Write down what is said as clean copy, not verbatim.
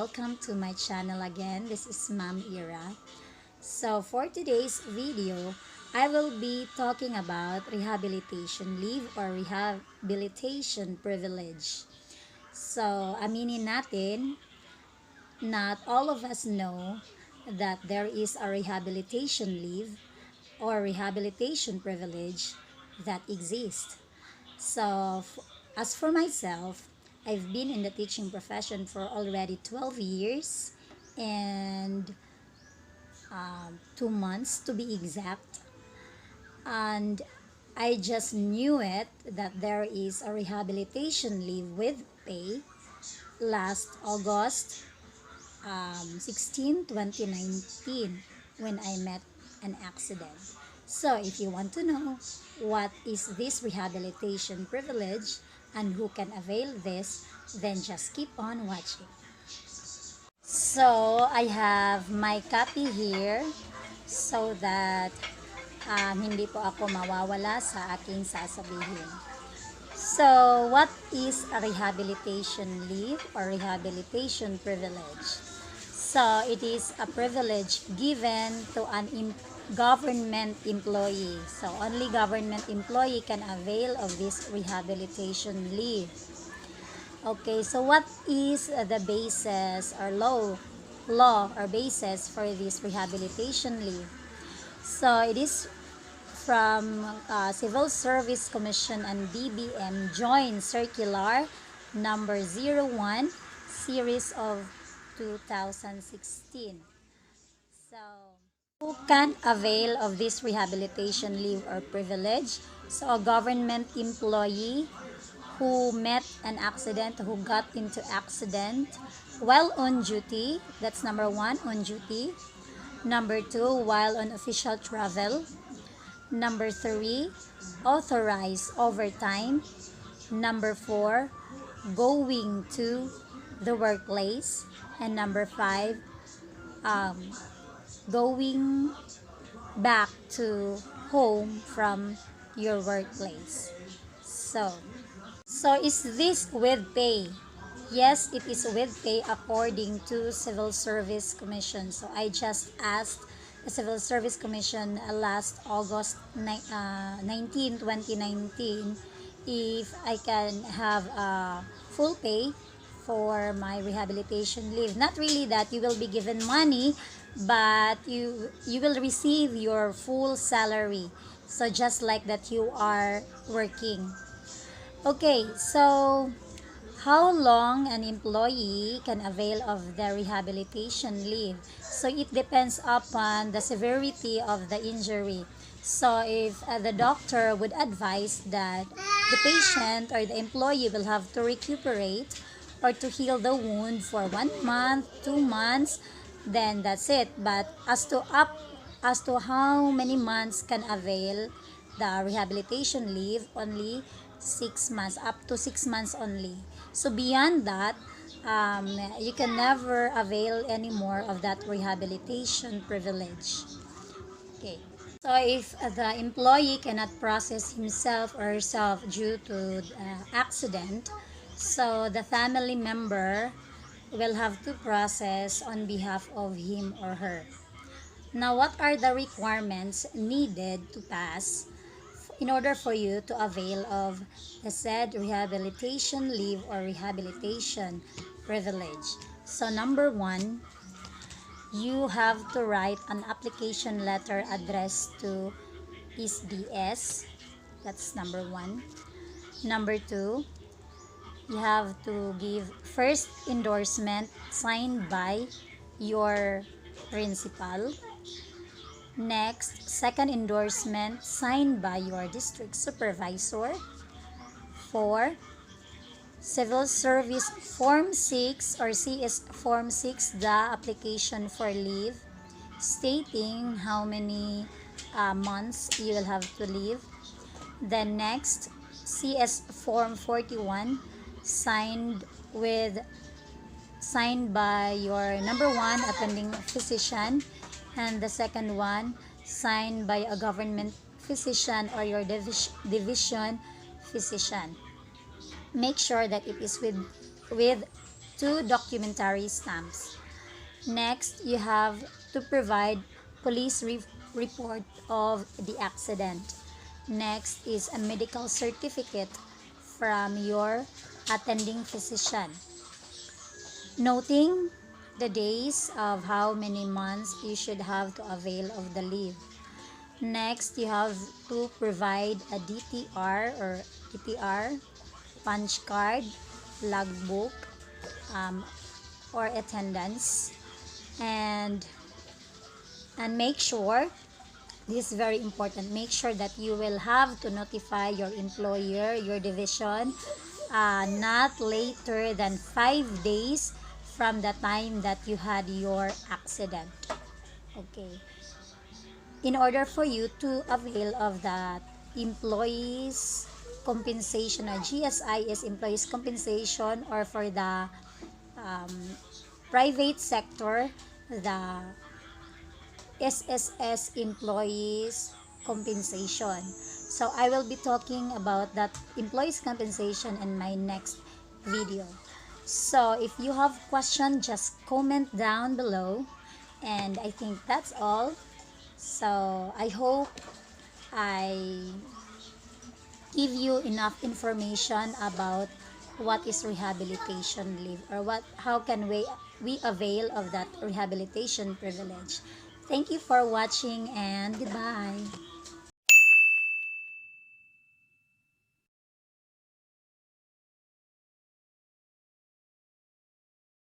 welcome to my channel again. This is Ma'am Ira. So for today's video, I will be talking about rehabilitation leave or rehabilitation privilege. So aminin natin, not all of us know that there is a rehabilitation leave or rehabilitation privilege that exists. So, as for myself, I've been in the teaching profession for already 12 years and 2 months to be exact. And I just knew it that there is a rehabilitation leave with pay last August 16, 2019 when I met an accident. So if you want to know what is this rehabilitation privilege and who can avail this, then just keep on watching. So I have my copy here so that hindi po ako mawawala sa aking sasabihin. So, what is a rehabilitation leave or rehabilitation privilege? So, it is a privilege given to an government employee. So, only government employee can avail of this rehabilitation leave. Okay, so what is the basis or law or basis for this rehabilitation leave? So, it is from Civil Service Commission and BBM Joint Circular number 01 series of 2016. So, who can avail of this rehabilitation leave or privilege? So, a government employee who met an accident, who got into accident while on duty. That's number 1, on duty. Number 2, while on official travel. Number 3, authorized overtime. Number 4, going to the workplace. And number 5, going back to home from your workplace. So is this with pay? Yes, it is with pay according to Civil Service Commission. So I just asked the Civil Service Commission last August 19, 2019 if I can have full pay for my rehabilitation leave. Not really that you will be given money, but you will receive your full salary. So just like that you are working. Okay, so how long an employee can avail of the rehabilitation leave? So it depends upon the severity of the injury. So if the doctor would advise that the patient or the employee will have to recuperate or to heal the wound for 1 month, 2 months, then that's it. But as to how many months can avail the rehabilitation leave, only 6 months, up to 6 months only. So beyond that, you can never avail anymore of that rehabilitation privilege. Okay. So if the employee cannot process himself or herself due to the accident, so the family member will have to process on behalf of him or her. Now, what are the requirements needed to pass in order for you to avail of the said rehabilitation leave or rehabilitation privilege? So number 1, you have to write an application letter addressed to SDS. That's number 1. Number 2, you have to give first endorsement signed by your principal. Next, second endorsement signed by your district supervisor. 4, Civil Service Form 6 or CS Form 6, the application for leave, stating how many months you will have to leave. Then next, CS Form 41, signed by your number 1 attending physician, and the second one signed by a government physician or your division physician. Make sure that it is with 2 documentary stamps. Next, you have to provide police report of the accident. Next is a medical certificate from your attending physician, noting the days of how many months you should have to avail of the leave. Next, you have to provide a DTR, punch card, logbook, um, or attendance, and make sure, this is very important, make sure that you will have to notify your employer, your division, not later than 5 days from the time that you had your accident. Okay. In order for you to avail of that employees compensation, or GSI is employees compensation, or for the um, private sector, the SSS employees compensation. So I will be talking about that employees compensation in my next video. So if you have questions, just comment down below. And I think that's all. So I hope I give you enough information about what is rehabilitation leave, or how can we avail of that rehabilitation privilege. Thank you for watching, and goodbye.